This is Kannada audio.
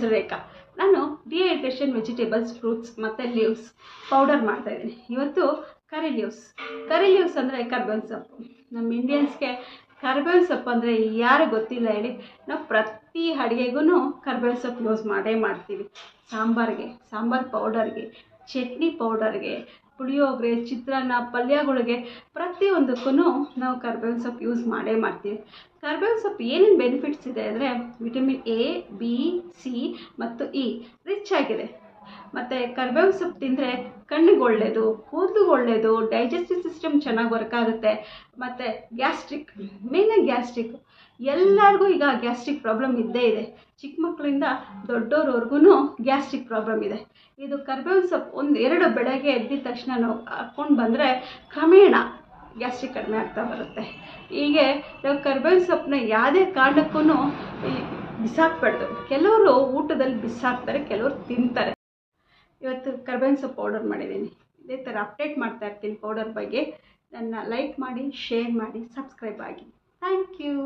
ಹೆಸರು ರೇಖಾ. ನಾನು ಡಿಹೈಡ್ರೇಷನ್ ವೆಜಿಟೇಬಲ್ಸ್, ಫ್ರೂಟ್ಸ್ ಮತ್ತು ಲೀವ್ಸ್ ಪೌಡರ್ ಮಾಡ್ತಾಯಿದ್ದೀನಿ. ಇವತ್ತು ಕರಿ ಲೀವ್ಸ್ ಅಂದರೆ ಕರ್ಬೇವಿನ ಸೊಪ್ಪು. ನಮ್ಮ ಇಂಡಿಯನ್ಸ್ಗೆ ಕರ್ಬೇವಿನ ಸೊಪ್ಪು ಅಂದರೆ ಯಾರು ಗೊತ್ತಿಲ್ಲ ಹೇಳಿ. ನಾವು ಪ್ರತಿ ಅಡುಗೆಗೂ ಕರ್ಬೇವಿನ ಸೊಪ್ಪು ಯೂಸ್ ಮಾಡ್ತೀವಿ. ಸಾಂಬಾರು ಪೌಡರ್ಗೆ, ಚಟ್ನಿ ಪೌಡರ್ಗೆ, ಪುಳಿಯೋಗರೆ, ಚಿತ್ರಾನ್ನ, ಪಲ್ಯಗಳಿಗೆ ಪ್ರತಿಯೊಂದಕ್ಕೂ ನಾವು ಕರ್ಬೇವಿನ ಸೊಪ್ಪು ಯೂಸ್ ಮಾಡ್ತೀವಿ. ಕರ್ಬೇವಿನ ಸೊಪ್ಪು ಏನೇನು ಬೆನಿಫಿಟ್ಸ್ ಇದೆ ಅಂದರೆ ವಿಟಮಿನ್ ಎ, ಬಿ, ಸಿ ಮತ್ತು ಇ ರಿಚ್ ಆಗಿದೆ. ಮತ್ತು ಕರ್ಬೇವಿನ ಸೊಪ್ಪು ತಿಂದರೆ ಕಣ್ಣಿಗೆ ಒಳ್ಳೆಯದು, ಕೂದಲಿಗೆ ಒಳ್ಳೆಯದು, ಡೈಜೆಸ್ಟಿವ್ ಸಿಸ್ಟಮ್ ಚೆನ್ನಾಗಿ ವರ್ಕ್ ಆಗುತ್ತೆ. ಮತ್ತು ಮೇಯ್ನಾಗಿ ಗ್ಯಾಸ್ಟ್ರಿಕ್ ಎಲ್ಲರಿಗೂ ಈಗ ಗ್ಯಾಸ್ಟ್ರಿಕ್ ಪ್ರಾಬ್ಲಮ್ ಇದ್ದೇ ಇದೆ. ಚಿಕ್ಕ ಮಕ್ಕಳಿಂದ ದೊಡ್ಡೋರವರೆಗೂ ಗ್ಯಾಸ್ಟ್ರಿಕ್ ಪ್ರಾಬ್ಲಮ್ ಇದೆ. ಇದು ಕರ್ಬೇವಿನ ಸೊಪ್ಪು 1-2 ಬೆಳಗ್ಗೆ ಎದ್ದಿದ ತಕ್ಷಣ ನಾವು ಹಾಕ್ಕೊಂಡು ಬಂದರೆ ಕ್ರಮೇಣ ಗ್ಯಾಸ್ಟ್ರಿಕ್ ಕಡಿಮೆ ಆಗ್ತಾ ಬರುತ್ತೆ. ಹೀಗೆ ನಾವು ಕರ್ಬೇವಿನ ಸೊಪ್ಪನ್ನ ಯಾವುದೇ ಕಾರಣಕ್ಕೂ ಬಿಸಾಕಬಾರ್ದು. ಕೆಲವರು ಊಟದಲ್ಲಿ ಬಿಸಾಕ್ತಾರೆ, ಕೆಲವರು ತಿಂತಾರೆ. ಇವತ್ತು ಕರ್ಬೇವಿನ ಸೊಪ್ಪು ಪೌಡರ್ ಮಾಡಿದ್ದೀನಿ. ಇದೇ ಥರ ಅಪ್ಡೇಟ್ ಮಾಡ್ತಾ ಇರ್ತೀನಿ ಪೌಡರ್ ಬಗ್ಗೆ. ನನ್ನ ಲೈಕ್ ಮಾಡಿ, ಶೇರ್ ಮಾಡಿ, ಸಬ್ಸ್ಕ್ರೈಬ್ ಆಗಿ. Thank you.